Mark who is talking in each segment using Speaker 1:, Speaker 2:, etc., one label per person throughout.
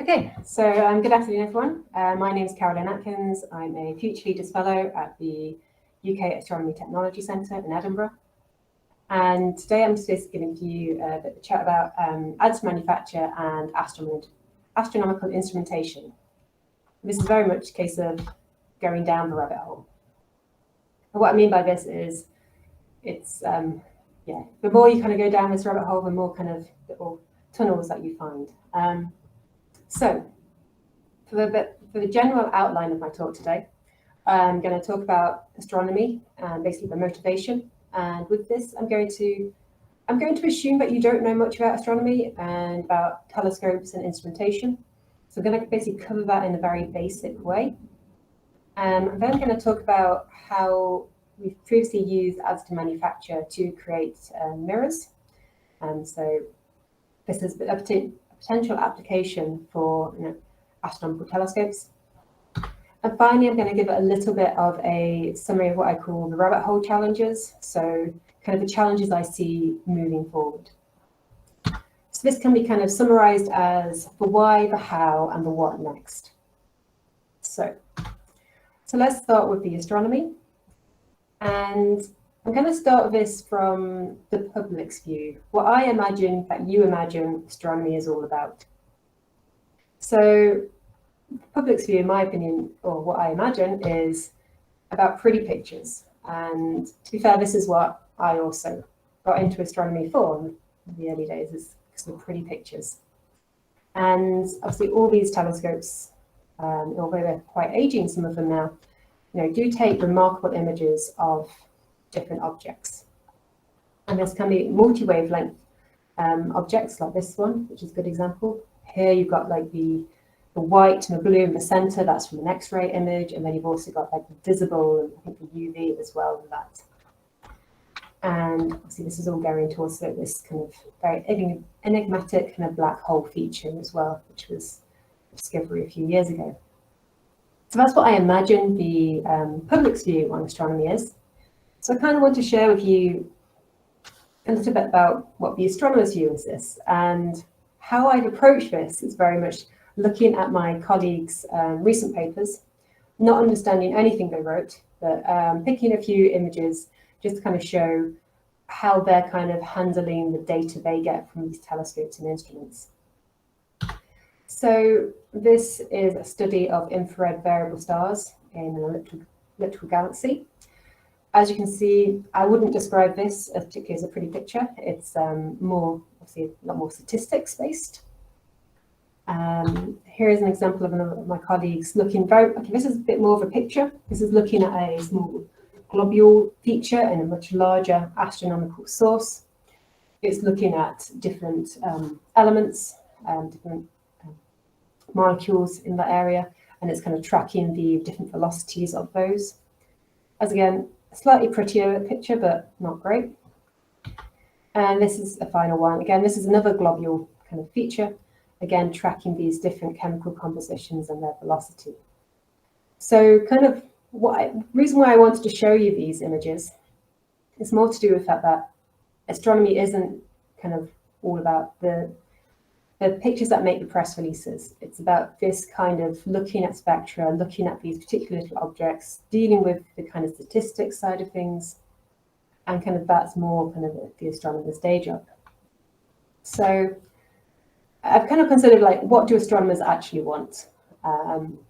Speaker 1: Okay, so good afternoon, everyone. My name is Carolyn Atkins. I'm a Future Leaders Fellow at the UK Astronomy Technology Centre in Edinburgh. And today I'm just going to give you a bit of a chat about additive manufacture and astronomical instrumentation. This is very much a case of going down the rabbit hole. And what I mean by this is it's, the more you kind of go down this rabbit hole, the more kind of little tunnels that you find. So, for the general outline of my talk today, I'm going to talk about astronomy and basically the motivation. And with this, I'm going to assume that you don't know much about astronomy and about telescopes and instrumentation. So I'm going to basically cover that in a very basic way. And then I'm going to talk about how we've previously used additive manufacture to create mirrors. And so this is a potential application for astronomical telescopes. And finally, I'm going to give it a little bit of a summary of what I call the rabbit hole challenges. So kind of the challenges I see moving forward. So this can be kind of summarized as the why, the how, and the what next. So let's start with the astronomy. And I'm going to start this from the public's view, what I imagine that you imagine astronomy is all about. So the public's view, in my opinion, or what I imagine, is about pretty pictures. And to be fair, this is what I also got into astronomy for in the early days, is because of pretty pictures. And obviously all these telescopes, although they're quite aging, some of them now, do take remarkable images of different objects. And this can be multi-wavelength objects like this one, which is a good example. Here you've got like the white and the blue in the center, that's from an X-ray image, and then you've also got like the visible and I think the UV as well with that. And obviously this is all going to also this kind of very enigmatic kind of black hole feature as well, which was a discovery a few years ago. So that's what I imagine the public's view on astronomy is. So I kind of want to share with you a little bit about what the astronomers' view is this, and how I've approached this is very much looking at my colleagues' recent papers, not understanding anything they wrote, but picking a few images just to kind of show how they're kind of handling the data they get from these telescopes and instruments. So this is a study of infrared variable stars in an elliptical galaxy. As you can see, I wouldn't describe this as particularly as a pretty picture. It's more, obviously, a lot more statistics based. Here is an example of another of my colleagues looking this is a bit more of a picture. This is looking at a small globule feature in a much larger astronomical source. It's looking at different elements, different molecules in that area, and it's kind of tracking the different velocities of those. As again, a slightly prettier picture, but not great. And this is a final one. Again, this is another globule kind of feature, again, tracking these different chemical compositions and their velocity. So kind of reason why I wanted to show you these images is more to do with the fact that astronomy isn't kind of all about the pictures that make the press releases. It's about this kind of looking at spectra, looking at these particular little objects, dealing with the kind of statistics side of things, and kind of that's more kind of the astronomer's day job. So I've kind of considered like, what do astronomers actually want?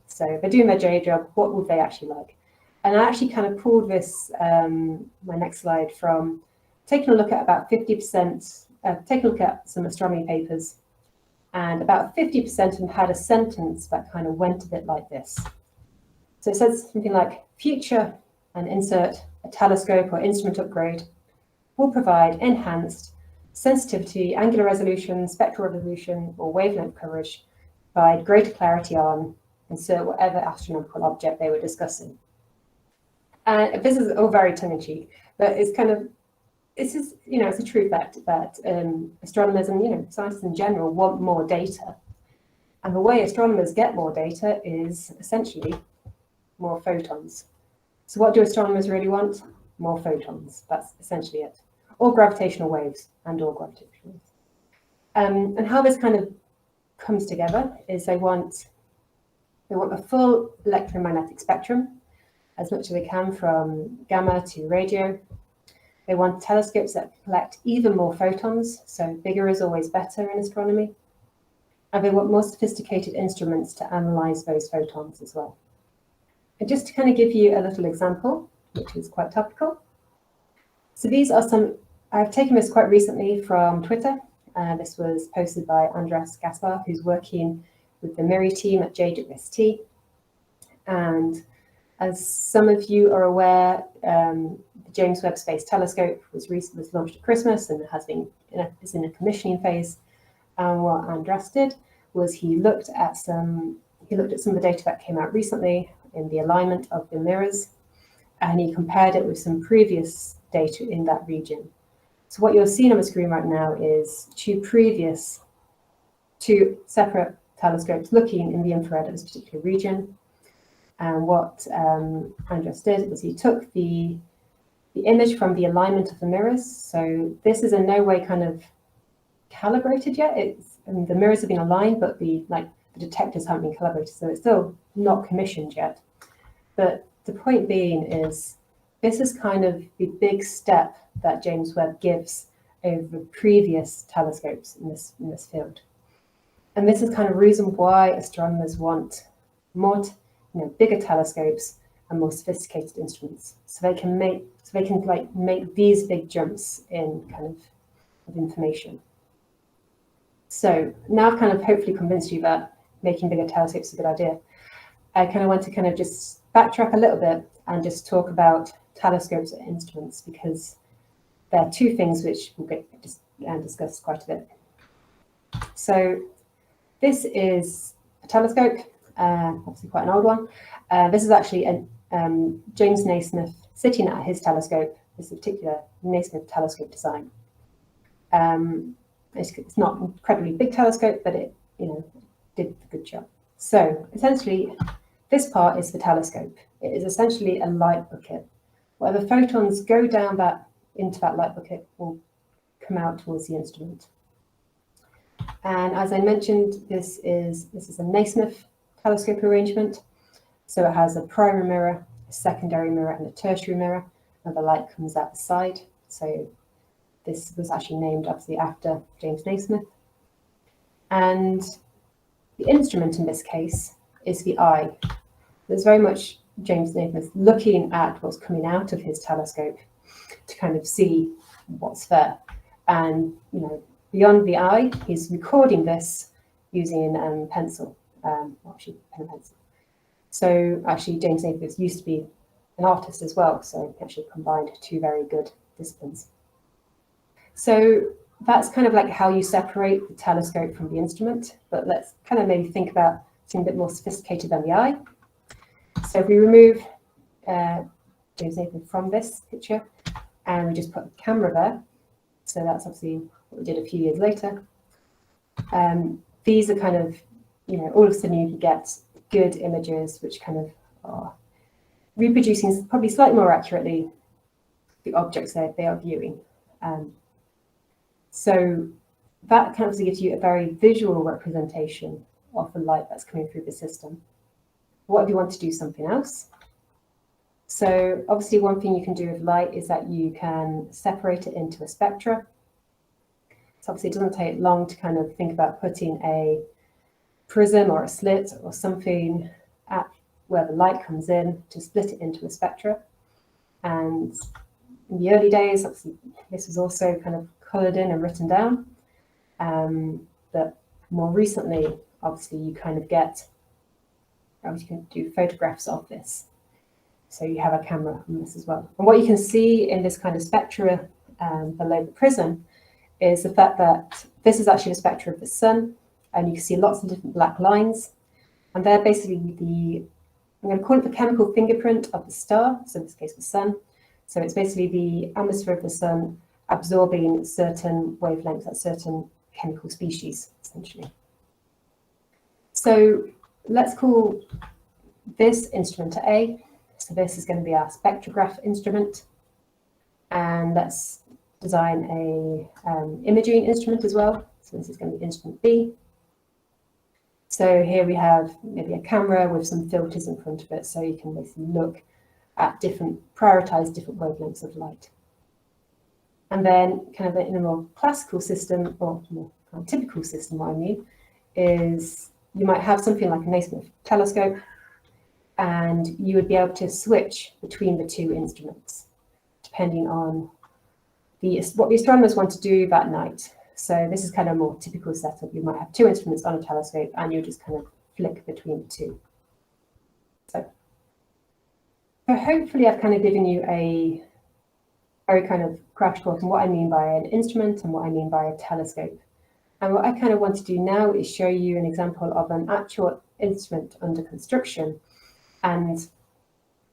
Speaker 1: So if they're doing their day job, what would they actually like? And I actually kind of pulled this, my next slide, from taking a look at about 50%, taking a look at some astronomy papers, and about 50% of them had a sentence that kind of went a bit like this. So it says something like, future, and insert a telescope or instrument upgrade, will provide enhanced sensitivity, angular resolution, spectral resolution, or wavelength coverage, provide greater clarity on, insert whatever astronomical object they were discussing. And this is all very tongue-in-cheek, but it's kind of, it's just, it's a true fact that astronomers and, scientists in general want more data. And the way astronomers get more data is essentially more photons. So what do astronomers really want? More photons. That's essentially it. Or gravitational waves, or gravitational waves. And how this kind of comes together is they want a full electromagnetic spectrum, as much as they can, from gamma to radio. They want telescopes that collect even more photons, so bigger is always better in astronomy. And they want more sophisticated instruments to analyze those photons as well. And just to kind of give you a little example, which is quite topical. So these are some, I've taken this quite recently from Twitter. This was posted by Andras Gaspar, who's working with the MIRI team at JWST. And as some of you are aware, the James Webb Space Telescope was launched at Christmas and is in a commissioning phase. And what Andras did was he looked at some of the data that came out recently in the alignment of the mirrors, and he compared it with some previous data in that region. So what you're seeing on the screen right now is two separate telescopes looking in the infrared at this particular region. And what Andras did was he took the image from the alignment of the mirrors. So this is in no way kind of calibrated yet. The mirrors have been aligned, but the detectors haven't been calibrated, so it's still not commissioned yet. But the point being is, this is kind of the big step that James Webb gives over previous telescopes in this field. And this is kind of reason why astronomers want more, bigger telescopes and more sophisticated instruments, so they can make these big jumps in kind of information. So now I've kind of hopefully convinced you that making bigger telescopes is a good idea. I kind of want to kind of just backtrack a little bit and just talk about telescopes and instruments, because there are two things which we'll get discussed quite a bit. So this is a telescope, obviously quite an old one. This is actually James Naismith sitting at his telescope. This is a particular Naismith telescope design. It's not an incredibly big telescope, but it did a good job. So essentially, this part is the telescope. It is essentially a light bucket. Whatever photons go down into that light bucket will come out towards the instrument. And as I mentioned, this is a Naismith telescope arrangement. So it has a primary mirror, a secondary mirror, and a tertiary mirror, and the light comes out the side. So this was actually named obviously after James Naismith. And the instrument in this case is the eye. There's very much James Naismith looking at what's coming out of his telescope to kind of see what's there. And beyond the eye, he's recording this using pencil, actually pen and pencil. So actually James Naismith used to be an artist as well, so he actually combined two very good disciplines. So that's kind of like how you separate the telescope from the instrument, but let's kind of maybe think about something a bit more sophisticated than the eye. So if we remove James Naismith from this picture and we just put the camera there, so that's obviously what we did a few years later. These are kind of, all of a sudden you can get good images which kind of are reproducing probably slightly more accurately the objects they are viewing. So that kind of gives you a very visual representation of the light that's coming through the system. What if you want to do something else? So obviously one thing you can do with light is that you can separate it into a spectra. So obviously it doesn't take long to kind of think about putting a prism or a slit or something at where the light comes in to split it into a spectra. And in the early days, obviously this was also kind of coloured in and written down. But more recently, obviously you kind of get, you can do photographs of this. So you have a camera on this as well. And what you can see in this kind of spectra below the prism is the fact that this is actually the spectra of the sun, and you can see lots of different black lines. And they're basically I'm going to call it the chemical fingerprint of the star, so in this case the sun. So it's basically the atmosphere of the sun absorbing certain wavelengths at certain chemical species, essentially. So let's call this instrument A. So this is going to be our spectrograph instrument. And let's design a imaging instrument as well. So this is going to be instrument B. So here we have maybe a camera with some filters in front of it, so you can basically look at prioritize different wavelengths of light. And then kind of in a more classical system, or more kind of typical system, what I mean, is you might have something like a Naismith telescope, and you would be able to switch between the two instruments, depending on what the astronomers want to do that night. So this is kind of a more typical setup. You might have two instruments on a telescope, and you just kind of flick between the two. So hopefully I've kind of given you a very kind of crash course on what I mean by an instrument and what I mean by a telescope. And what I kind of want to do now is show you an example of an actual instrument under construction, and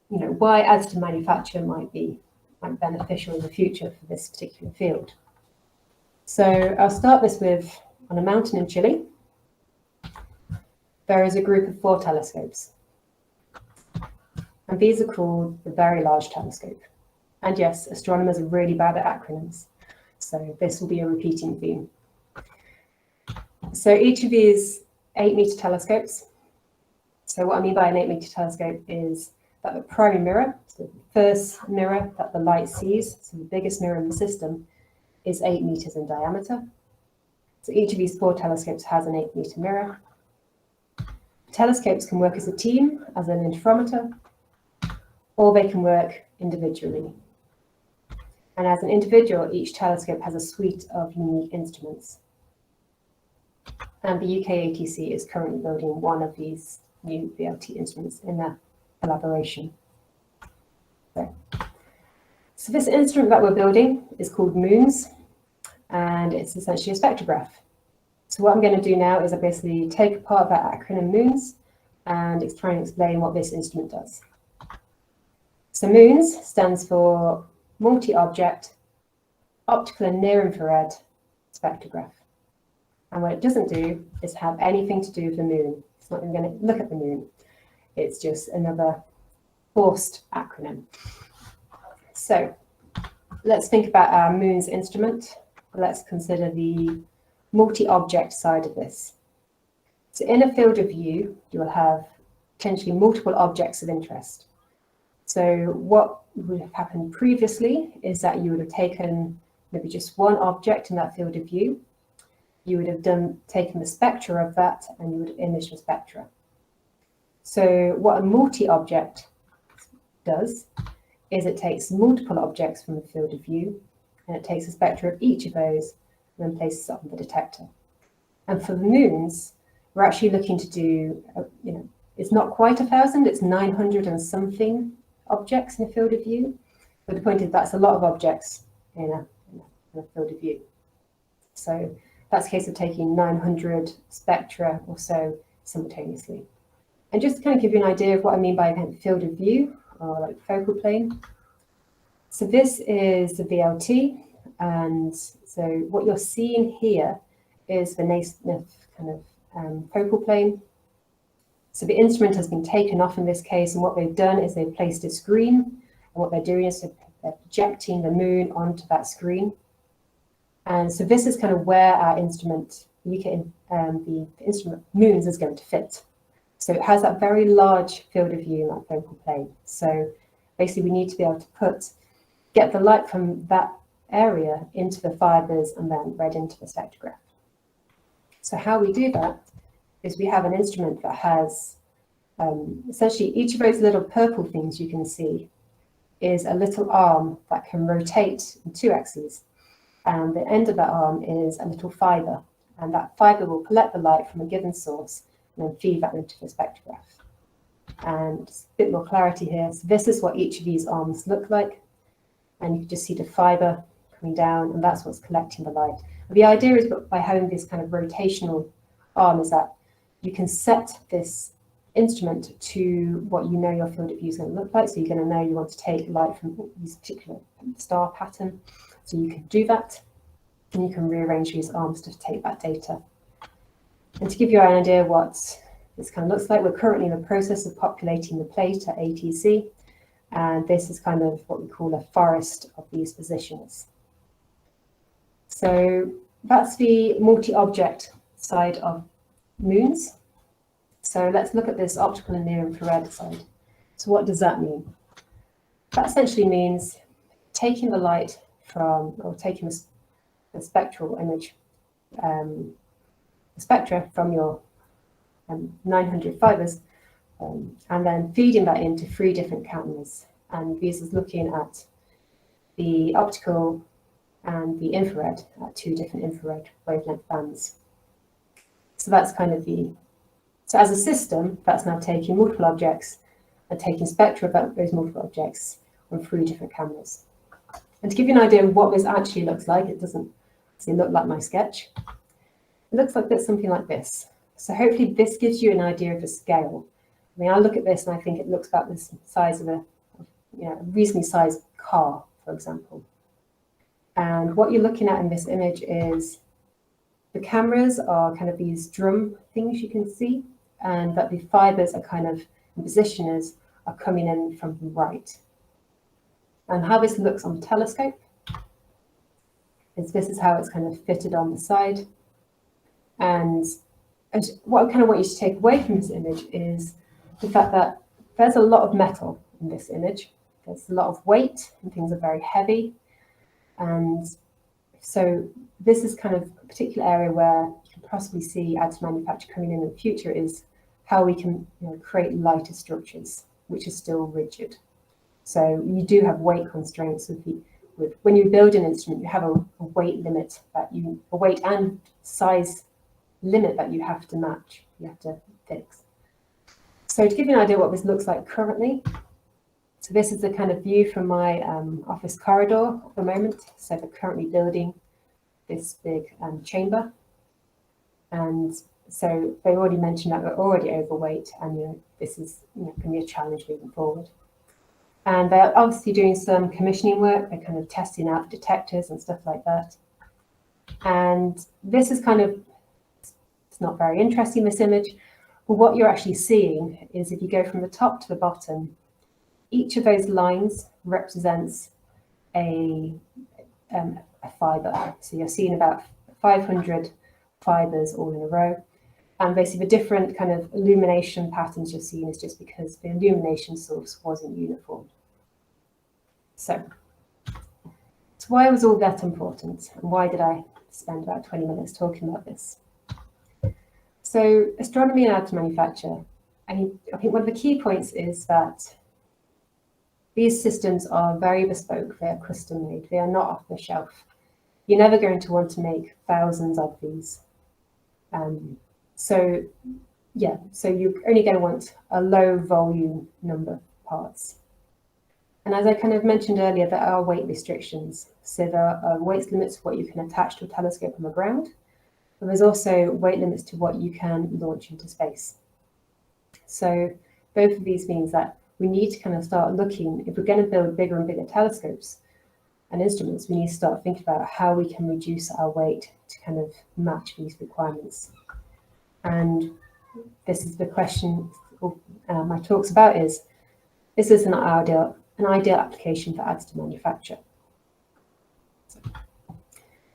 Speaker 1: why additive manufacture might be beneficial in the future for this particular field. So I'll start this with, on a mountain in Chile, there is a group of 4 telescopes. And these are called the Very Large Telescope. And yes, astronomers are really bad at acronyms, so this will be a repeating theme. So each of these 8-meter telescopes, so what I mean by an 8-meter telescope is that the primary mirror, so the first mirror that the light sees, so the biggest mirror in the system, is 8 meters in diameter. So each of these 4 telescopes has an 8-meter mirror. Telescopes can work as a team, as an interferometer, or they can work individually. And as an individual, each telescope has a suite of unique instruments. And the UK ATC is currently building one of these new VLT instruments in a collaboration. So this instrument that we're building is called MOONS, and it's essentially a spectrograph. So what I'm going to do now is I basically take apart that acronym MOONS and try and explain what this instrument does. So MOONS stands for Multi-Object Optical and Near-Infrared Spectrograph. And what it doesn't do is have anything to do with the moon. It's not even going to look at the moon. It's just another forced acronym. So let's think about our MOONS instrument. Let's consider the multi-object side of this. So in a field of view, you will have potentially multiple objects of interest. So what would have happened previously is that you would have taken maybe just one object in that field of view. You would have taken the spectra of that, and you would have imaged the spectra. So what a multi-object does is it takes multiple objects from the field of view, and it takes a spectra of each of those and then places it on the detector. And for the MOONS, we're actually looking to do, it's not quite 1,000, it's 900 and something objects in a field of view. But the point is that's a lot of objects in a field of view. So that's a case of taking 900 spectra or so simultaneously. And just to kind of give you an idea of what I mean by field of view, or like focal plane. So this is the VLT, and so what you're seeing here is the Naismith kind of focal plane. So the instrument has been taken off in this case, and what they've done is they've placed a screen, and what they're doing is they're projecting the moon onto that screen. And so this is kind of where our instrument, the instrument MOONS, is going to fit. So it has that very large field of view in that focal plane. So basically we need to be able to get the light from that area into the fibers and then read into the spectrograph. So how we do that is we have an instrument that has essentially each of those little purple things you can see is a little arm that can rotate in 2 axes. And the end of that arm is a little fiber, and that fiber will collect the light from a given source and then feed that into the spectrograph. And just a bit more clarity here. So this is what each of these arms look like, and you can just see the fiber coming down, and that's what's collecting the light. But the idea is that by having this kind of rotational arm is that you can set this instrument to what you know your field of view is going to look like. So you're going to know you want to take light from this particular star pattern. So you can do that, and you can rearrange these arms to take that data. And to give you an idea what this kind of looks like, we're currently in the process of populating the plate at ATC, and this is kind of what we call a forest of these positions. So that's the multi-object side of MOONS. So let's look at this optical and near infrared side. So what does that mean? That essentially means taking the light from, or taking the spectral image, the spectra from your 900 fibers, and then feeding that into 3 different cameras. And this is looking at the optical and the infrared at 2 different infrared wavelength bands. So that's kind of so as a system, that's now taking multiple objects and taking spectra about those multiple objects on 3 different cameras. And to give you an idea of what this actually looks like, it doesn't look like my sketch. It looks like something like this. So hopefully this gives you an idea of the scale. I mean, I look at this and I think it looks about the size of a reasonably sized car, for example. And what you're looking at in this image is the cameras are kind of these drum things you can see, and that the fibers are kind of in positioners are coming in from the right. And how this looks on the telescope is this is how it's kind of fitted on the side. And what I kind of want you to take away from this image is the fact that there's a lot of metal in this image. There's a lot of weight and things are very heavy. And so this is kind of a particular area where you can possibly see additive manufacture coming in the future, is how we can create lighter structures, which are still rigid. So you do have weight constraints with when you build an instrument, you have a weight limit a weight and size limit that you have to match, you have to fix. So to give you an idea what this looks like currently, so this is the kind of view from my office corridor at the moment. So they're currently building this big chamber. And so they already mentioned that we're already overweight, and this is going to be a challenge moving forward. And they're obviously doing some commissioning work. They're kind of testing out the detectors and stuff like that. And this is kind of, it's not very interesting, this image, but what you're actually seeing is if you go from the top to the bottom, each of those lines represents a fiber. So you're seeing about 500 fibers all in a row. And basically the different kind of illumination patterns you're seeing is just because the illumination source wasn't uniform. So why was all that important? And why did I spend about 20 minutes talking about this? So astronomy and additive manufacture, I think one of the key points is that these systems are very bespoke. They are custom made. They are not off the shelf. You're never going to want to make thousands of these. So you're only going to want a low volume number of parts. And as I kind of mentioned earlier, there are weight restrictions. So there are weight limits to what you can attach to a telescope on the ground, but there's also weight limits to what you can launch into space. So both of these means that we need to kind of start looking, if we're going to build bigger and bigger telescopes and instruments, we need to start thinking about how we can reduce our weight to kind of match these requirements. And this is the question my talk's about is an ideal application for additive manufacture.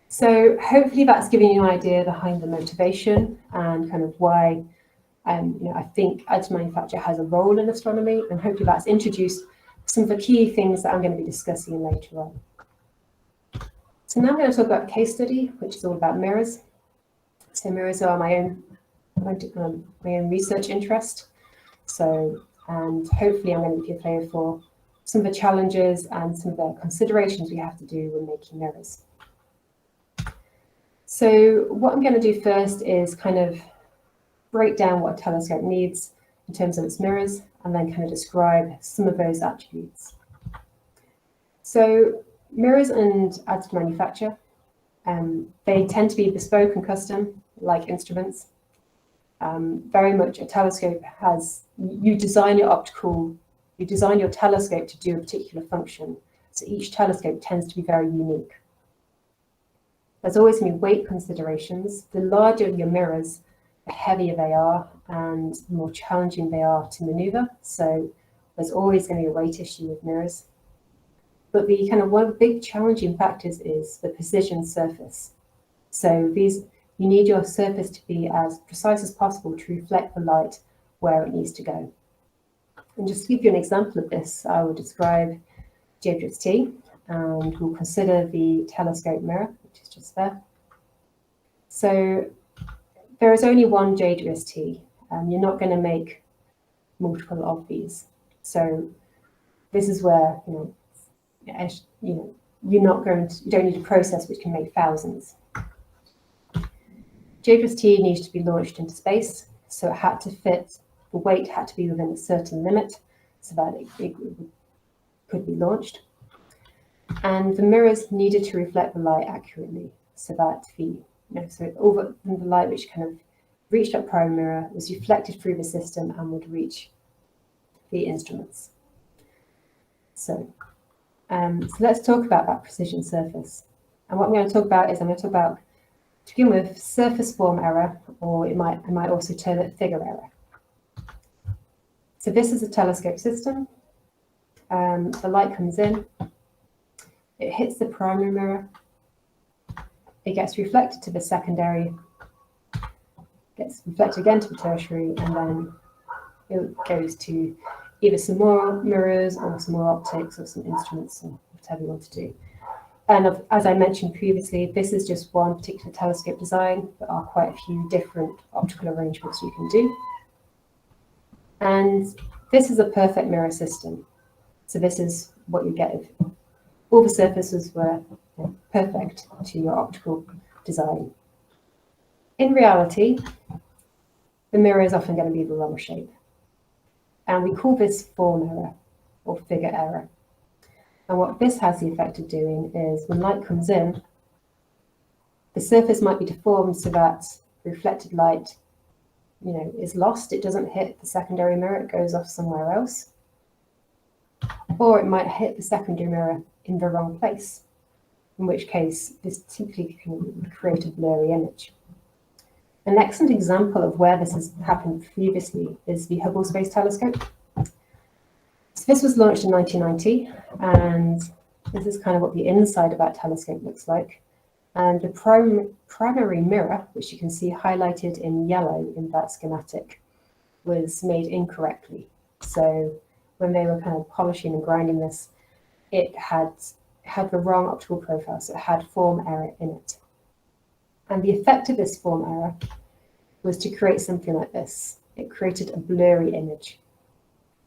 Speaker 1: So hopefully that's giving you an idea behind the motivation and kind of why I think additive manufacture has a role in astronomy, and hopefully that's introduced some of the key things that I'm going to be discussing later on. So now I'm going to talk about a case study, which is all about mirrors. So mirrors are my own research interest. So, and hopefully I'm going to give a flavor for some of the challenges and some of the considerations we have to do when making mirrors. So what I'm going to do first is kind of break down what a telescope needs in terms of its mirrors, and then kind of describe some of those attributes. So mirrors and additive manufacture, they tend to be bespoke and custom, like instruments. Very much a telescope you design your telescope to do a particular function. So each telescope tends to be very unique. There's always going to be weight considerations. The larger your mirrors, the heavier they are and the more challenging they are to maneuver. So there's always going to be a weight issue with mirrors. But one of the big challenging factors is the precision surface. So you need your surface to be as precise as possible to reflect the light where it needs to go. And just to give you an example of this, I will describe JWST, and we'll consider the telescope mirror, which is just there. So there is only one JWST. You're not going to make multiple of these. So this is where you don't need a process which can make thousands. JWST needs to be launched into space, so it had to fit. The weight had to be within a certain limit so that it could be launched. And the mirrors needed to reflect the light accurately, so that all the light which kind of reached that prime mirror was reflected through the system and would reach the instruments. So let's talk about that precision surface. And what I'm going to talk about is to begin with, surface form error, or I might also term it figure error. So this is a telescope system. The light comes in, it hits the primary mirror, it gets reflected to the secondary, gets reflected again to the tertiary, and then it goes to either some more mirrors or some more optics or some instruments, or whatever you want to do. And as I mentioned previously, this is just one particular telescope design. There are quite a few different optical arrangements you can do. And this is a perfect mirror system. So this is what you get if all the surfaces were perfect to your optical design. In reality, the mirror is often going to be the wrong shape. And we call this form error or figure error. And what this has the effect of doing is when light comes in, the surface might be deformed so that reflected light is lost. It doesn't hit the secondary mirror, it goes off somewhere else. Or it might hit the secondary mirror in the wrong place, in which case this typically can create a blurry image. An excellent example of where this has happened previously is the Hubble Space Telescope. So this was launched in 1990, and this is kind of what the inside of that telescope looks like. And the primary mirror, which you can see highlighted in yellow in that schematic, was made incorrectly. So when they were kind of polishing and grinding this, it had the wrong optical profile, so it had form error in it. And the effect of this form error was to create something like this. It created a blurry image.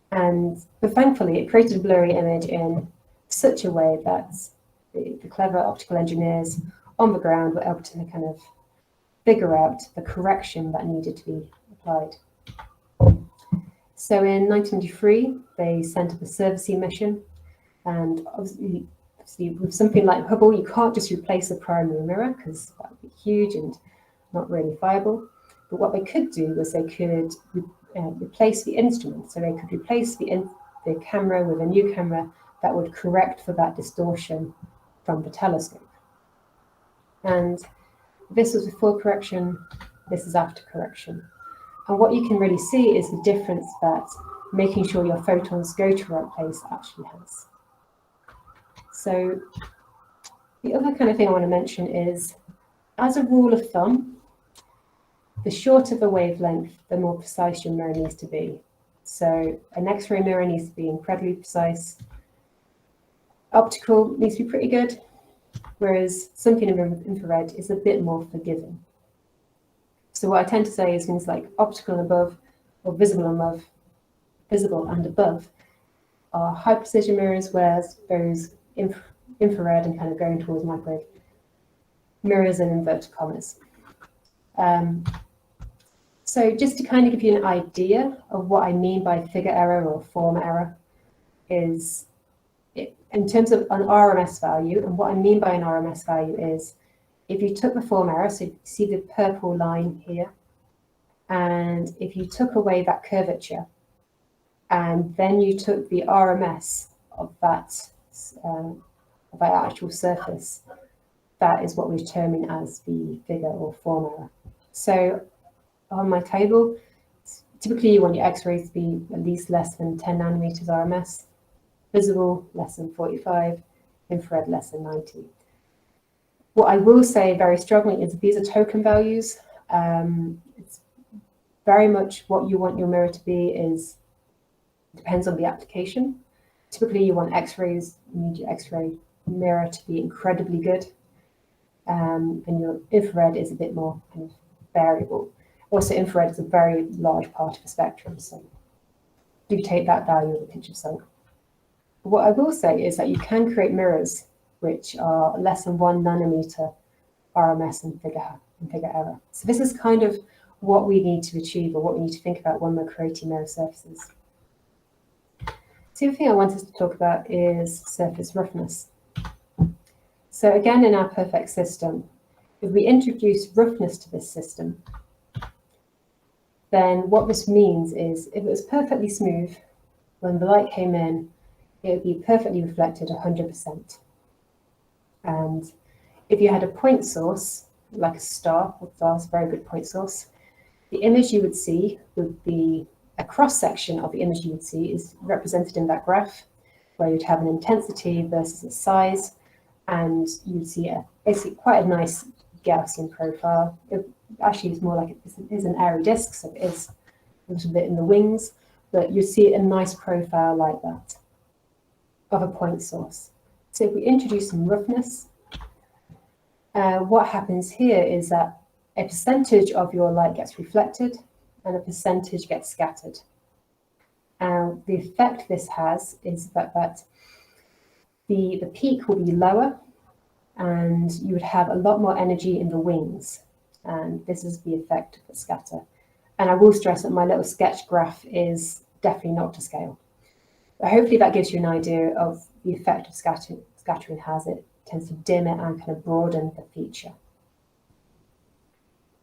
Speaker 1: But thankfully, it created a blurry image in such a way that the clever optical engineers on the ground were able to kind of figure out the correction that needed to be applied. So in 1993, they sent up a survey mission, and obviously with something like Hubble, you can't just replace a primary mirror because that would be huge and not really viable. But what they could do was they could replace the instrument. So they could replace the camera with a new camera that would correct for that distortion from the telescope. And this was before correction, this is after correction. And what you can really see is the difference that making sure your photons go to the right place actually has. So the other kind of thing I want to mention is, as a rule of thumb, the shorter the wavelength, the more precise your mirror needs to be. So an X-ray mirror needs to be incredibly precise. Optical needs to be pretty good, whereas something in infrared is a bit more forgiving. So what I tend to say is things like optical and above, or visible and above, are high precision mirrors, whereas those infrared and kind of going towards microwave mirrors and inverted commas. So just to kind of give you an idea of what I mean by figure error or form error is in terms of an RMS value. And what I mean by an RMS value is if you took the form error, so you see the purple line here, and if you took away that curvature, and then you took the RMS of that actual surface, that is what we determine as the figure or form error. So on my table, typically you want your X-rays to be at least less than 10 nanometers RMS, visible less than 45, infrared less than 90. What I will say very strongly is these are token values. very much what you want your mirror to be depends on the application. Typically, you want X-rays, you need your X-ray mirror to be incredibly good, and your infrared is a bit more kind of variable. Also, infrared is a very large part of the spectrum, so do take that value with a pinch of salt. But what I will say is that you can create mirrors which are less than 1 nanometer RMS and figure error. So this is kind of what we need to achieve, or what we need to think about when we're creating mirror surfaces. The other thing I wanted to talk about is surface roughness. So again, in our perfect system, if we introduce roughness to this system, then what this means is if it was perfectly smooth, when the light came in, it would be perfectly reflected 100%. And if you had a point source, like a star is a very good point source, the image you would see would be a cross-section of the image you would see is represented in that graph, where you'd have an intensity versus a size, and you'd see basically quite a nice Gaussian profile. It actually is more like it is an airy disk, so it is a little bit in the wings, but you see a nice profile like that of a point source. So if we introduce some roughness, what happens here is that a percentage of your light gets reflected and a percentage gets scattered. And the effect this has is that the peak will be lower, and you would have a lot more energy in the wings. And this is the effect of the scatter. And I will stress that my little sketch graph is definitely not to scale. But hopefully that gives you an idea of the effect of scattering has. It tends to dim it and kind of broaden the feature.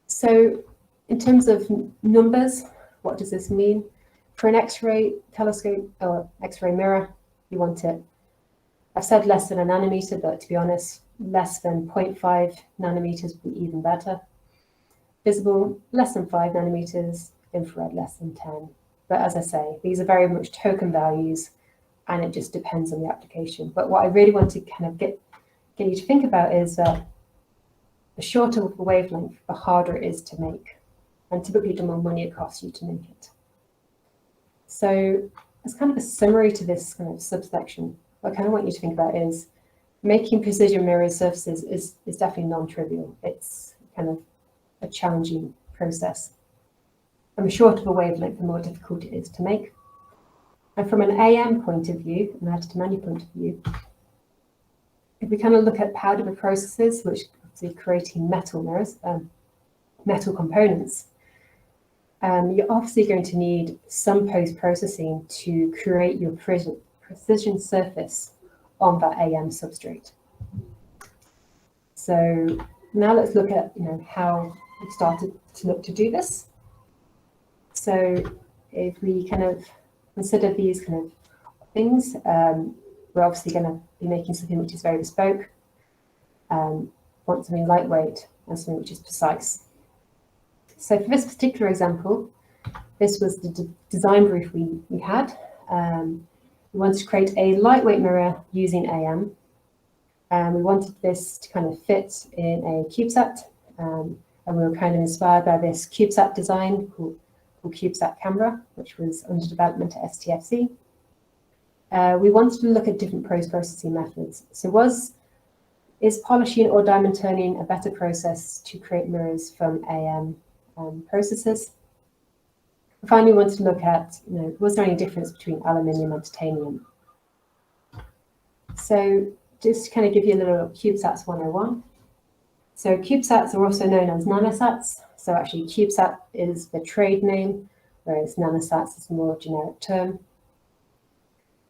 Speaker 1: So in terms of numbers, what does this mean? For an X-ray telescope or X-ray mirror, you want it, I've said less than a nanometer, but to be honest, less than 0.5 nanometers would be even better. Visible, less than 5 nanometers, infrared, less than 10. But as I say, these are very much token values, and it just depends on the application. But what I really want to kind of get you to think about is that the shorter the wavelength, the harder it is to make, and typically the more money it costs you to make it. So as kind of a summary to this kind of subsection, what I kind of want you to think about is making precision mirror surfaces is definitely non-trivial. It's kind of a challenging process. And the shorter the wavelength, the more difficult it is to make. And from an AM point of view, an additive manual point of view, if we kind of look at powder bed processes, which are creating metal mirrors, metal components, you're obviously going to need some post-processing to create your precision surface on that AM substrate. So now let's look at how we've started to look to do this. So if we kind of consider these kind of things, we're obviously going to be making something which is very bespoke, want something lightweight and something which is precise. So for this particular example, this was the design brief we had. We wanted to create a lightweight mirror using AM. We wanted this to kind of fit in a CubeSat, and we were kind of inspired by this CubeSat design called CubeSat camera, which was under development at STFC. We wanted to look at different post-processing methods. So is polishing or diamond turning a better process to create mirrors from AM processes? Finally, we wanted to look at, was there any difference between aluminium and titanium? So just to kind of give you a little CubeSats 101. So CubeSats are also known as nanosats. So actually CubeSat is the trade name, whereas nanosats is a more generic term.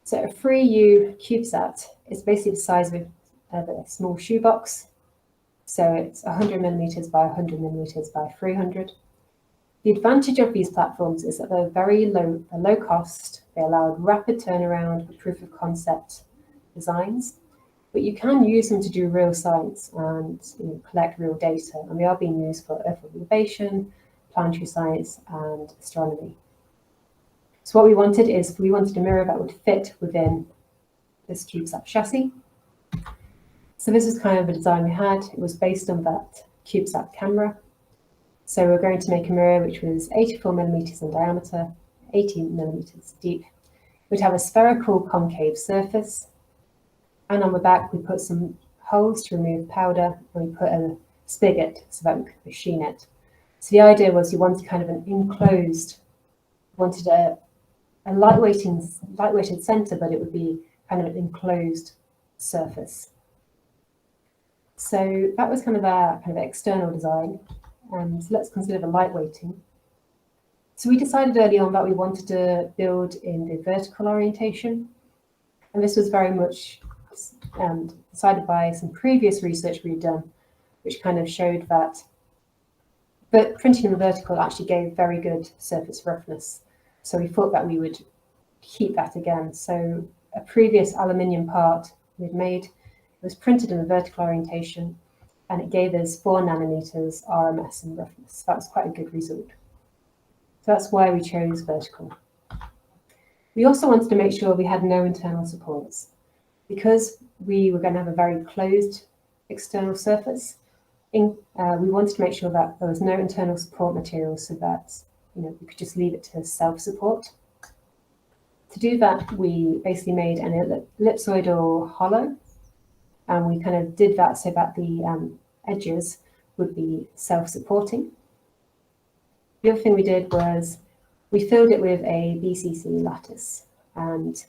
Speaker 1: So a 3U CubeSat is basically the size of a small shoebox. So it's 100 millimeters by 100 millimeters by 300. The advantage of these platforms is that they're very low cost. They allow rapid turnaround for proof of concept designs, but you can use them to do real science and collect real data. And they are being used for Earth observation, planetary science, and astronomy. So what we wanted a mirror that would fit within this CubeSat chassis. So this is kind of the design we had. It was based on that CubeSat camera. So we're going to make a mirror which was 84 millimeters in diameter, 18 millimeters deep. We'd have a spherical concave surface, and on the back we put some holes to remove powder, and we put a spigot so that we could machine it. So the idea was you wanted kind of an enclosed, wanted a lightweighted center, but it would be kind of an enclosed surface. So that was kind of our external design. So let's consider the lightweighting. So we decided early on that we wanted to build in the vertical orientation. And this was very much decided by some previous research we'd done, which kind of showed that but printing in the vertical actually gave very good surface roughness. So we thought that we would keep that again. So a previous aluminium part we'd made was printed in the vertical orientation, and it gave us 4 nanometers RMS in roughness. That was quite a good result. So that's why we chose vertical. We also wanted to make sure we had no internal supports. Because we were going to have a very closed external surface, we wanted to make sure that there was no internal support material so that we could just leave it to self-support. To do that, we basically made an ellipsoidal hollow, and we kind of did that so that the edges would be self-supporting. The other thing we did was we filled it with a BCC lattice. And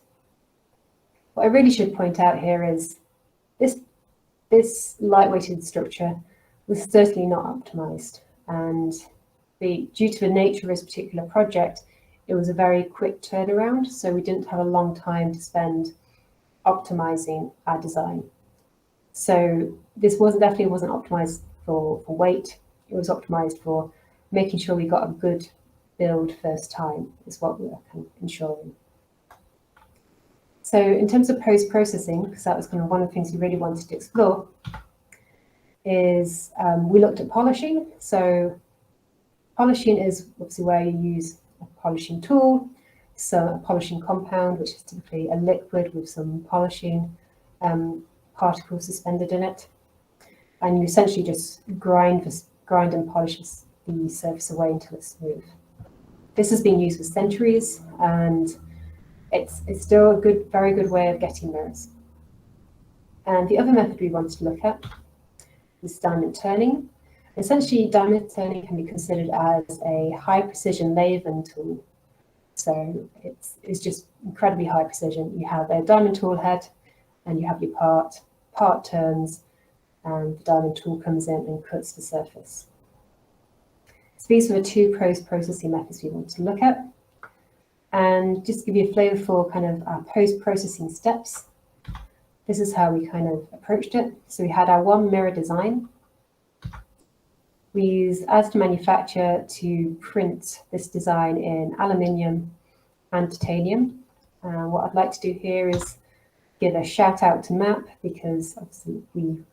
Speaker 1: what I really should point out here is this lightweighted structure was certainly not optimized. And due to the nature of this particular project, it was a very quick turnaround. So we didn't have a long time to spend optimizing our design. So this definitely wasn't optimized for weight. It was optimized for making sure we got a good build first time, is what we were kind of ensuring. So in terms of post-processing, because that was kind of one of the things we really wanted to explore, is we looked at polishing. So polishing is obviously where you use a polishing tool, so a polishing compound, which is typically a liquid with some polishing particles suspended in it. And you essentially just grind and polish the surface away until it's smooth. This has been used for centuries, and it's still a very good way of getting mirrors. And the other method we wanted to look at is diamond turning. Essentially, diamond turning can be considered as a high precision lathe tool. So it's just incredibly high precision. You have a diamond tool head, and you have your part turns, and the diamond tool comes in and cuts the surface. So these are the 2 post-processing methods we want to look at. And just to give you a flavor for kind of our post-processing steps, this is how we kind of approached it. So we had our 1 mirror design. We used Additive manufacture to print this design in aluminium and titanium. What I'd like to do here is give a shout out to MAPP, because obviously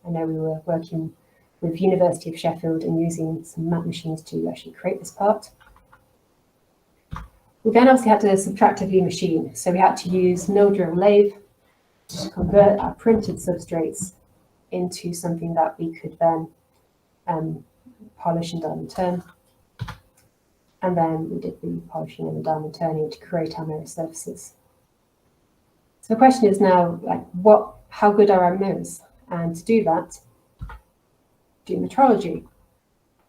Speaker 1: I know we were working with University of Sheffield and using some MAPP machines to actually create this part. We then obviously had to subtractively machine. So we had to use mill drill lathe to convert our printed substrates into something that we could then polish and diamond turn. And then we did the polishing and the diamond turning to create our mirror surfaces. So the question is now, how good are our mirrors? And to do that, do metrology.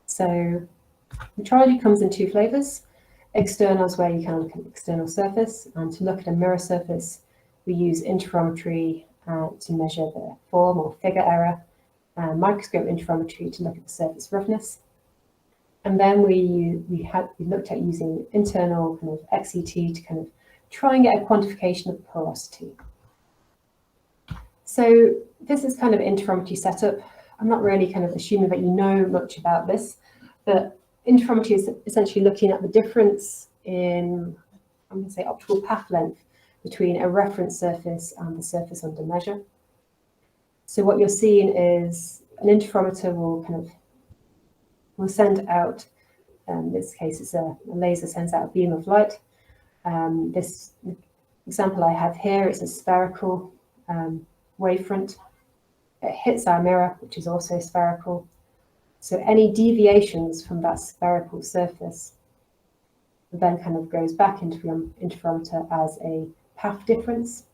Speaker 1: So metrology comes in 2 flavors. External is where you can look at the external surface, and to look at a mirror surface, we use interferometry to measure the form or figure error, and microscope interferometry to look at the surface roughness. And then we looked at using internal kind of XET to kind of try and get a quantification of porosity. So this is kind of interferometry setup. I'm not really kind of assuming that you know much about this, but interferometry is essentially looking at the difference in, I'm going to say, optical path length between a reference surface and the surface under measure. So what you're seeing is an interferometer will send out, in this case it's a laser sends out a beam of light. This example I have here, it's a spherical wavefront. It hits our mirror, which is also spherical. So any deviations from that spherical surface then kind of goes back into interferometer as a path difference.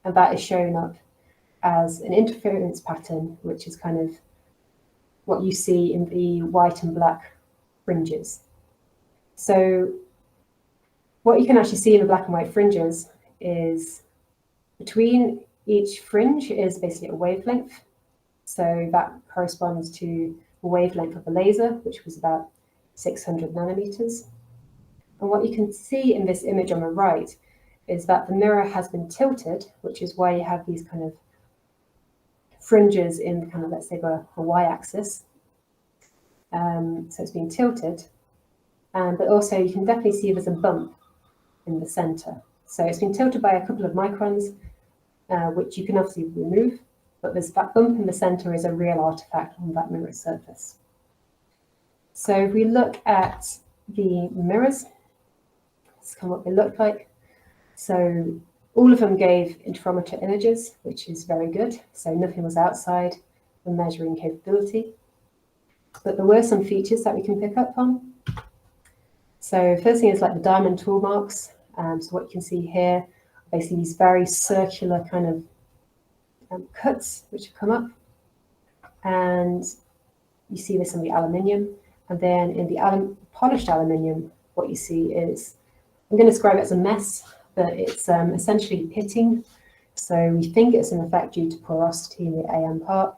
Speaker 1: And that is shown up as an interference pattern, which is kind of what you see in the white and black fringes. So what you can actually see in the black and white fringes is between each fringe is basically a wavelength. So that corresponds to the wavelength of a laser, which was about 600 nanometers. And what you can see in this image on the right is that the mirror has been tilted, which is why you have these kind of fringes in kind of, let's say, a y-axis. So it's been tilted. But also you can definitely see there's a bump in the center. So it's been tilted by a couple of microns, which you can obviously remove, but there's that bump in the center is a real artifact on that mirror surface. So if we look at the mirrors, this is kind of what they look like. So all of them gave interferometer images, which is very good. So nothing was outside the measuring capability. But there were some features that we can pick up on. So first thing is like the diamond tool marks. So what you can see here, basically these very circular kind of cuts which come up. And you see this in the aluminium. And then in the polished aluminium, what you see is, I'm going to describe it as a mess, but it's essentially pitting. So we think it's an effect due to porosity in the AM part.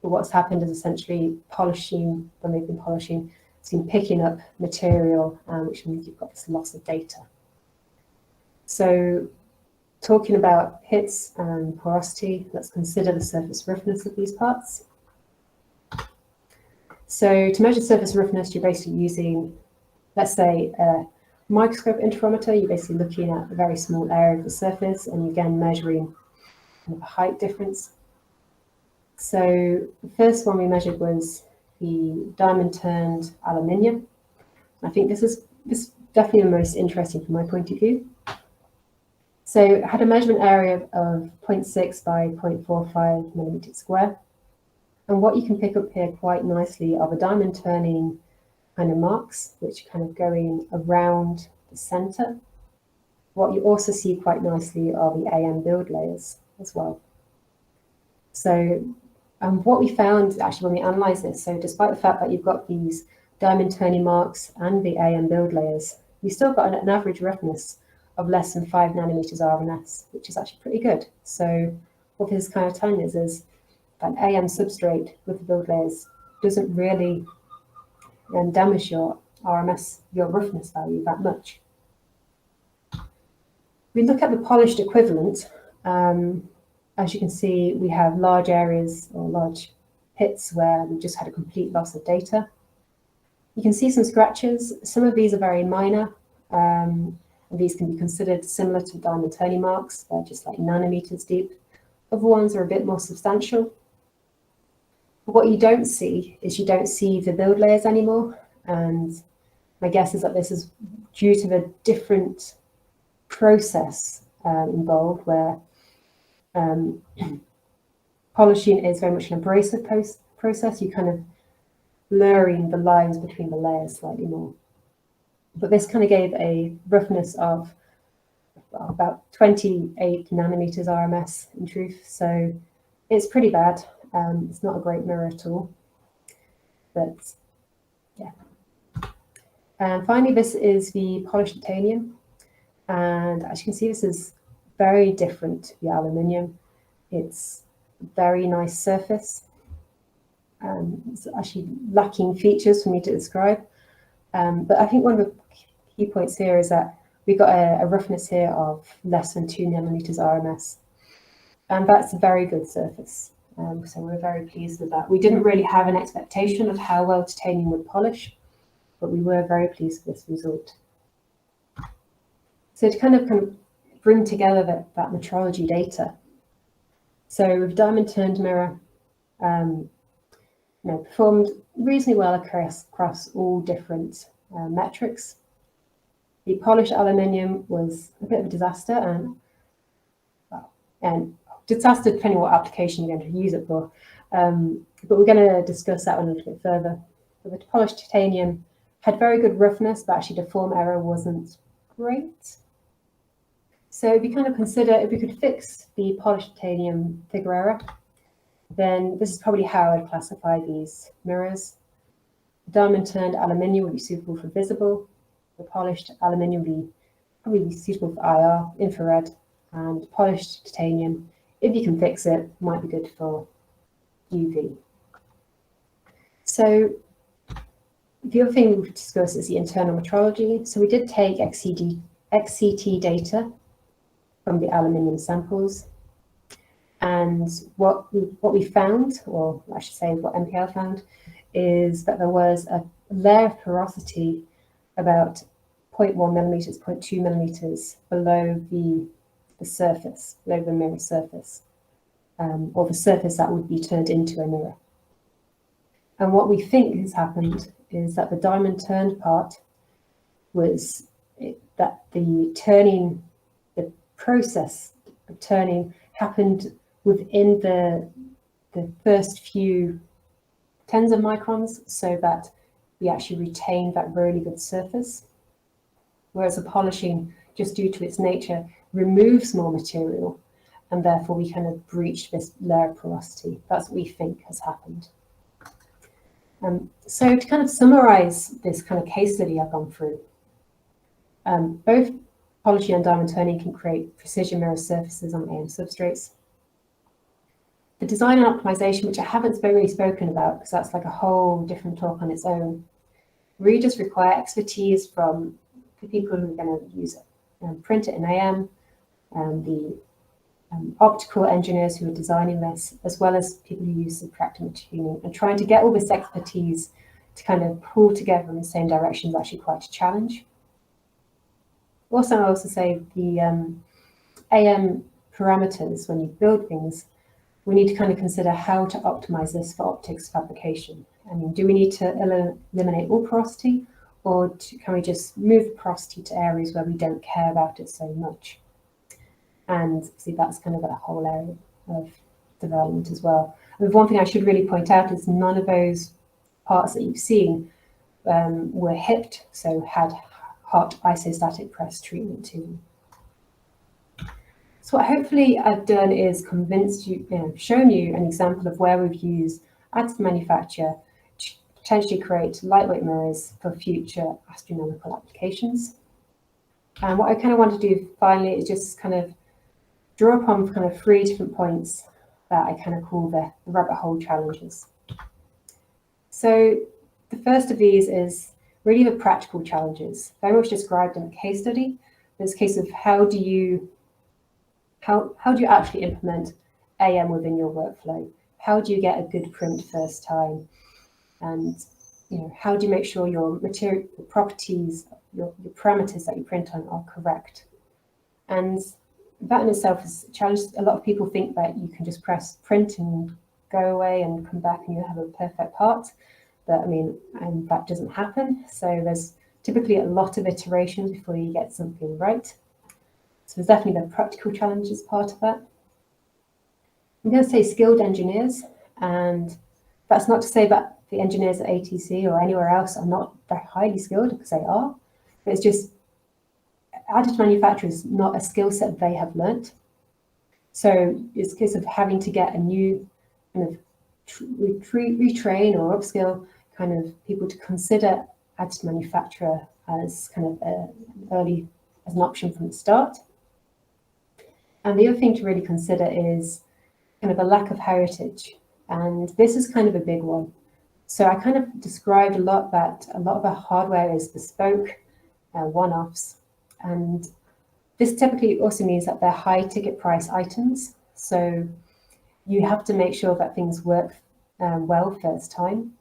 Speaker 1: But what's happened is essentially polishing, when they've been polishing, it's been picking up material, which means you've got this loss of data. So talking about pits and porosity, let's consider the surface roughness of these parts. So to measure surface roughness, you're basically using, let's say, a microscope interferometer. You're basically looking at a very small area of the surface and again measuring kind of a height difference. So the first one we measured was the diamond turned aluminium. I think this is definitely the most interesting from my point of view. So it had a measurement area of 0.6 by 0.45 millimeters square. And what you can pick up here quite nicely are the diamond turning kind of marks, which kind of going around the center. What you also see quite nicely are the AM build layers as well. So what we found actually when we analysed this, so despite the fact that you've got these diamond turning marks and the AM build layers, we still got an average roughness of less than 5 nanometers RMS, which is actually pretty good. So what this is kind of telling us is that AM substrate with the build layers doesn't really damage your RMS, your roughness value that much. We look at the polished equivalent. As you can see, we have large areas or large pits where we just had a complete loss of data. You can see some scratches. Some of these are very minor. And these can be considered similar to diamond turning marks. They're just like nanometers deep. Other ones are a bit more substantial. But what you don't see is you don't see the build layers anymore. And my guess is that this is due to the different process involved where polishing is very much an abrasive process. You kind of blurring the lines between the layers slightly more. But this kind of gave a roughness of about 28 nanometers RMS in truth. So it's pretty bad. It's not a great mirror at all. But yeah. And finally, this is the polished titanium. And as you can see, this is very different to the aluminium. It's a very nice surface. It's actually lacking features for me to describe. But I think one of the key points here is that we got a roughness here of less than 2 nanometers RMS. And that's a very good surface. So we're very pleased with that. We didn't really have an expectation of how well titanium would polish, but we were very pleased with this result. So to kind of bring together that metrology data. So with diamond turned mirror, performed reasonably well across all different metrics. The polished aluminium was a bit of a disaster, and disaster depending on what application you're going to use it for. but we're going to discuss that one a little bit further. But the polished titanium had very good roughness, but actually the form error wasn't great. So if you kind of consider if we could fix the polished titanium figure error, then this is probably how I'd classify these mirrors. Diamond turned aluminium would be suitable for visible. The polished aluminium would be probably suitable for IR, infrared, and polished titanium, if you can fix it, might be good for UV. So the other thing we've discussed is the internal metrology. So we did take XCT data from the aluminium samples. And what we found, or I should say what MPL found, is that there was a layer of porosity about 0.1 millimeters, 0.2 millimeters below the surface, below the mirror surface, or the surface that would be turned into a mirror. And what we think has happened is that the diamond turned part was that the process of turning happened within the first few tens of microns, so that we actually retain that really good surface. Whereas the polishing, just due to its nature, removes more material, and therefore we kind of breach this layer of porosity. That's what we think has happened. So to kind of summarize this kind of case study I've gone through, both polishing and diamond turning can create precision mirror surfaces on AM substrates. The design and optimization, which I haven't really spoken about because that's like a whole different talk on its own, really just require expertise from the people who are going to use it, print it in AM, the optical engineers who are designing this, as well as people who use the practical tuning, and trying to get all this expertise to kind of pull together in the same direction is actually quite a challenge. Also, I also say the AM parameters, when you build things, we need to kind of consider how to optimize this for optics fabrication. I mean, do we need to eliminate all porosity, or can we just move porosity to areas where we don't care about it so much? And see, that's kind of a whole area of development as well. And one thing I should really point out is none of those parts that you've seen were hipped, so had hot isostatic press treatment to them. So what hopefully I've done is convinced you, shown you an example of where we've used additive manufacture to potentially create lightweight mirrors for future astronomical applications. And what I kind of want to do finally is just kind of draw upon kind of 3 different points that I kind of call the rabbit hole challenges. So the first of these is really the practical challenges, very much described in a case study. This case of how do you actually implement AM within your workflow? How do you get a good print first time? And how do you make sure your material properties, your parameters that you print on are correct? And that in itself is a challenge. A lot of people think that you can just press print and go away and come back and you have a perfect part. But I mean, that doesn't happen. So there's typically a lot of iterations before you get something right. So there's definitely the practical challenges part of that. I'm going to say skilled engineers, and that's not to say that the engineers at ATC or anywhere else are not very highly skilled, because they are, but it's just additive manufacture is not a skill set they have learnt. So it's a case of having to get a new kind of retrain or upskill kind of people to consider additive manufacture as kind of as an option from the start. And the other thing to really consider is kind of a lack of heritage. And this is kind of a big one. So I kind of described a lot that a lot of our hardware is bespoke, one-offs. And this typically also means that they're high ticket price items. So you have to make sure that things work well first time.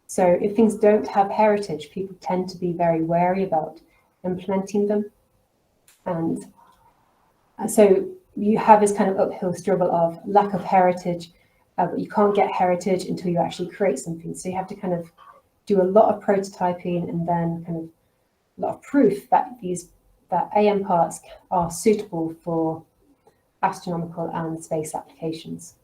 Speaker 1: So if things don't have heritage, people tend to be very wary about implementing them. And so you have this kind of uphill struggle of lack of heritage, but you can't get heritage until you actually create something. So you have to kind of do a lot of prototyping and then kind of a lot of proof that that AM parts are suitable for astronomical and space applications.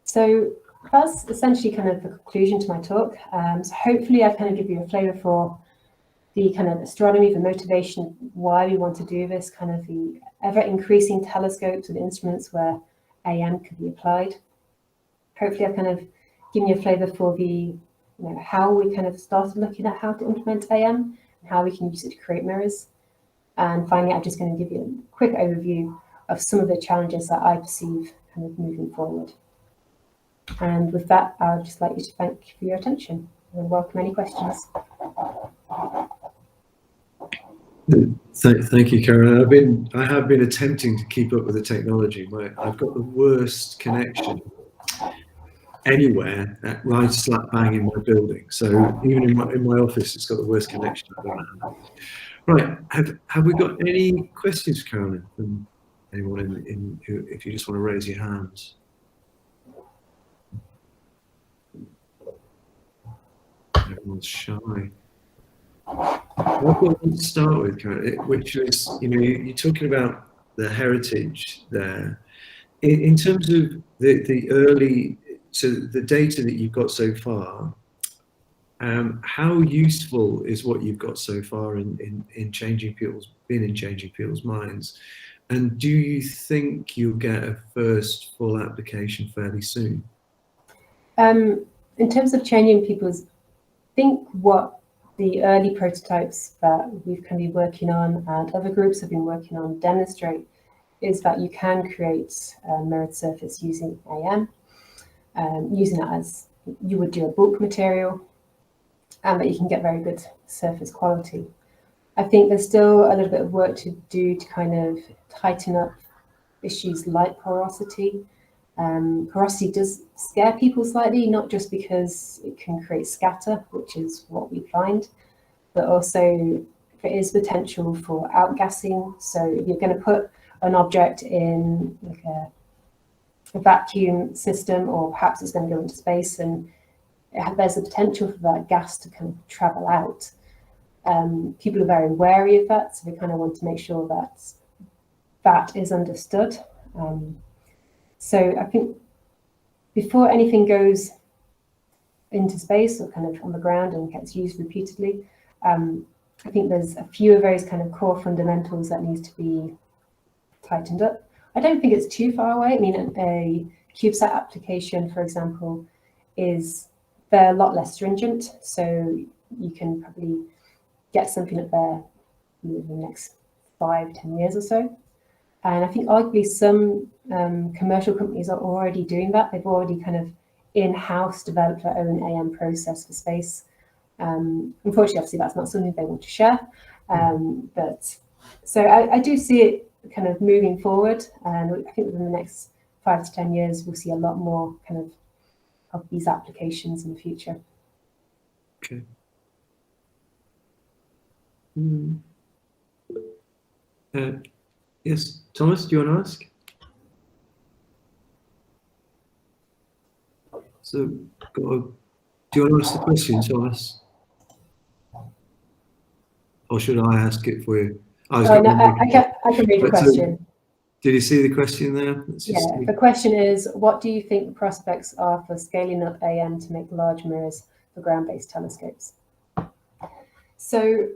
Speaker 1: So that's essentially kind of the conclusion to my talk. So hopefully I've kind of given you a flavour for the kind of astronomy, the motivation, why we want to do this, kind of the ever-increasing telescopes and instruments where AM could be applied. Hopefully I've kind of given you a flavour for the, how we kind of started looking at how to implement AM and how we can use it to create mirrors. And finally, I'm just going to give you a quick overview of some of the challenges that I perceive kind of moving forward. And with that, I would just like you to thank you for your attention and welcome any questions.
Speaker 2: Thank you, Carolyn. I have been attempting to keep up with the technology. I've got the worst connection anywhere, right slap bang in my building. So even in my office, it's got the worst connection I've ever had. Right, have we got any questions, Carolyn, from anyone who, if you just want to raise your hands? Everyone's shy. What do we start with, Carolyn? Which is, you're talking about the heritage there. In terms of the early, so the data that you've got so far, how useful is what you've got so far in changing people's minds? And do you think you'll get a first full application fairly soon?
Speaker 1: In terms of changing people's, I think what the early prototypes that we've kind of been working on and other groups have been working on demonstrate is that you can create a mirrored surface using AM, using it as you would do a bulk material, and that you can get very good surface quality. I think there's still a little bit of work to do to kind of tighten up issues like porosity. Porosity does scare people slightly, not just because it can create scatter, which is what we find, but also there is potential for outgassing. So if you're going to put an object in like a vacuum system, or perhaps it's going to go into space, and there's a potential for that gas to kind of travel out. People are very wary of that, so we kind of want to make sure that that is understood. So I think before anything goes into space or kind of on the ground and gets used repeatedly, I think there's a few of those kind of core fundamentals that needs to be tightened up. I don't think it's too far away. I mean, a CubeSat application, for example, they're a lot less stringent, so you can probably get something up there in the next 5-10 years or so. And I think arguably some commercial companies are already doing that. They've already kind of in-house developed their own AM process for space. Unfortunately, obviously, that's not something they want to share. But so I do see it kind of moving forward. And I think within the next 5 to 10 years, we'll see a lot more kind of these applications in the future.
Speaker 2: Okay. Yes, Thomas, do you want to ask? So, do you want to ask the question, Thomas? Or should I ask it for you?
Speaker 1: I can read the question.
Speaker 2: Did you see the question there?
Speaker 1: The question is, what do you think the prospects are for scaling up AM to make large mirrors for ground-based telescopes? So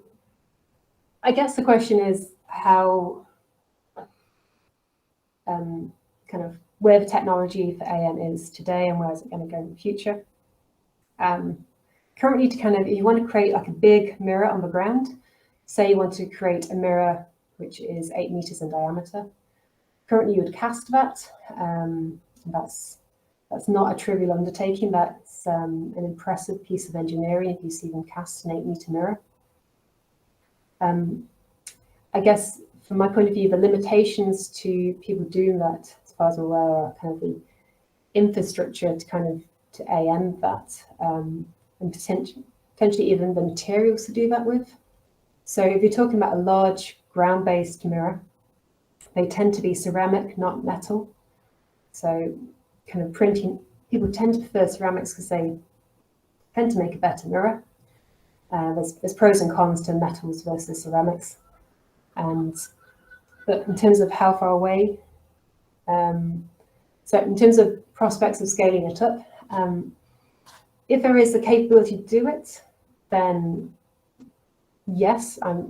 Speaker 1: I guess the question is how, kind of where the technology for AM is today and where is it going to go in the future. Currently, to kind of, if you want to create like a big mirror on the ground, say you want to create a mirror which is 8 meters in diameter, currently you would cast that. That's not a trivial undertaking. That's an impressive piece of engineering if you see them cast an 8-meter mirror. I guess from my point of view, the limitations to people doing that, as far as I'm aware, are kind of the infrastructure to AM that, and potentially even the materials to do that with. So if you're talking about a large ground-based mirror, they tend to be ceramic, not metal. So kind of printing, people tend to prefer ceramics because they tend to make a better mirror. There's pros and cons to metals versus ceramics. But in terms of how far away, so in terms of prospects of scaling it up, If there is the capability to do it, then yes, I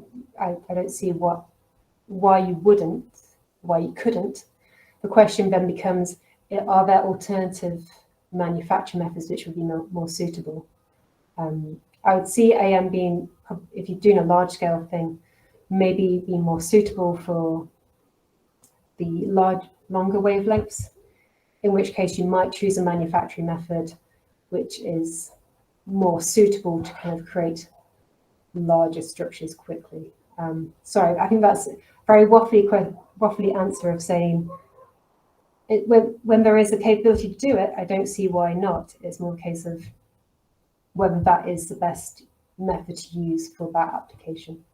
Speaker 1: don't see why you wouldn't, why you couldn't. The question then becomes, are there alternative manufacture methods which would be more suitable? I would see AM being, if you're doing a large scale thing, maybe being more suitable for the longer wavelengths, in which case you might choose a manufacturing method which is more suitable to kind of create larger structures quickly. Sorry, I think that's a very waffly answer of saying when there is a capability to do it, I don't see why not. It's more a case of whether that is the best method to use for that application.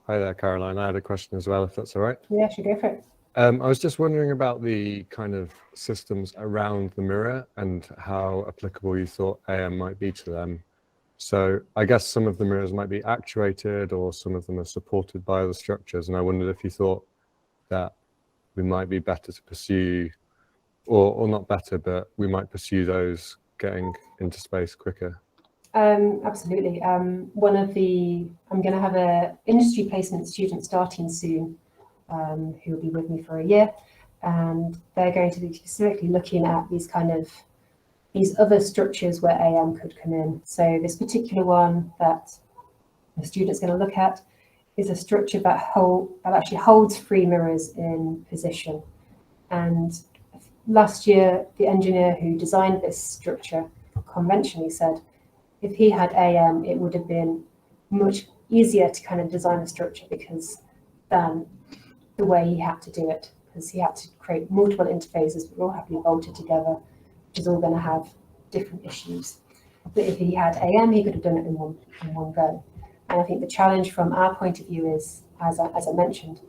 Speaker 3: Hi there, Caroline. I had a question as well, if that's all right.
Speaker 1: Yeah, should go for it.
Speaker 3: I was just wondering about the kind of systems around the mirror and how applicable you thought AM might be to them. So I guess some of the mirrors might be actuated or some of them are supported by other structures. And I wondered if you thought that we might be better to pursue, or not better, but we might pursue those getting into space quicker.
Speaker 1: Absolutely. I'm going to have an industry placement student starting soon, who will be with me for a year, and they're going to be specifically looking at these other structures where AM could come in. So this particular one that the student's going to look at is a structure that actually holds three mirrors in position. And last year, the engineer who designed this structure conventionally said, if he had AM, it would have been much easier to kind of design a structure than the way he had to do it, because he had to create multiple interfaces that were all happily bolted together, which is all going to have different issues. But if he had AM, he could have done it in one go. And I think the challenge from our point of view is, as I mentioned,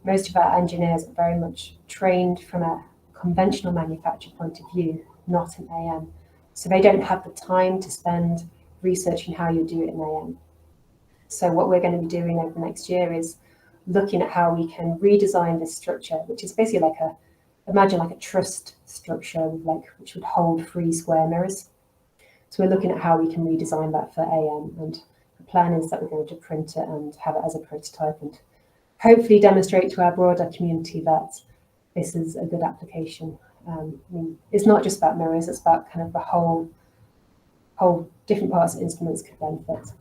Speaker 1: most of our engineers are very much trained from a conventional manufacture point of view, not an AM. So they don't have the time to spend researching how you do it in AM. So what we're going to be doing over the next year is looking at how we can redesign this structure, which is basically imagine like a truss structure which would hold three square mirrors. So we're looking at how we can redesign that for AM, and the plan is that we're going to print it and have it as a prototype and hopefully demonstrate to our broader community that this is a good application. I mean, it's not just about mirrors, it's about kind of the whole different parts of instruments could benefit.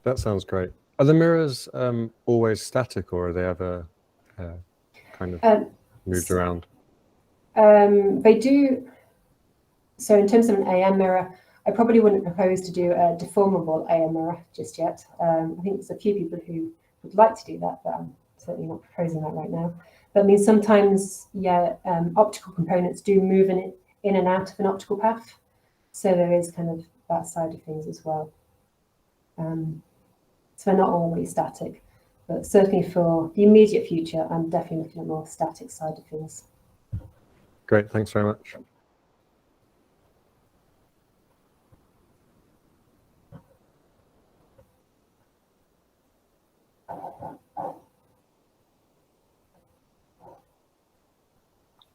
Speaker 3: That sounds great. Are the mirrors always static, or are they ever kind of moved around?
Speaker 1: They do. So in terms of an AM mirror, I probably wouldn't propose to do a deformable AM mirror just yet. I think there's a few people who would like to do that, but I'm certainly not proposing that right now. But I mean, sometimes, yeah, optical components do move in and out of an optical path. So there is kind of that side of things as well. So they're not always static, but certainly for the immediate future, I'm definitely looking at more static side of things.
Speaker 3: Great, thanks very much.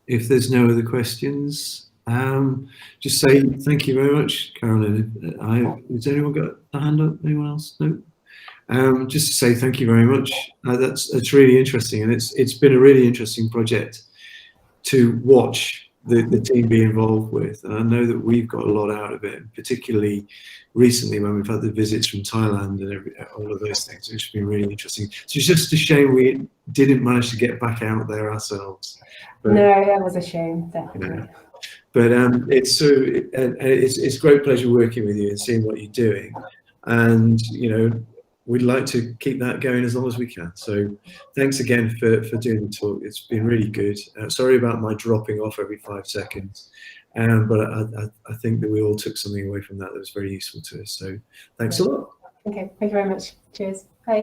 Speaker 2: If there's no other questions, just say thank you very much, Carolyn. Has anyone got a hand up? Anyone else? No. Just to say thank you very much. That's really interesting, and it's been a really interesting project to watch the team be involved with. And I know that we've got a lot out of it, particularly recently when we've had the visits from Thailand and all of those things, which has been really interesting. So it's just a shame we didn't manage to get back out there ourselves. But,
Speaker 1: no, that was a shame, definitely.
Speaker 2: You know, but it's a great pleasure working with you and seeing what you're doing, and you know, we'd like to keep that going as long as we can. So thanks again for doing the talk. It's been really good. Sorry about my dropping off every 5 seconds, but I think that we all took something away from that was very useful to us. So thanks a lot.
Speaker 1: Okay, thank you very much. Cheers.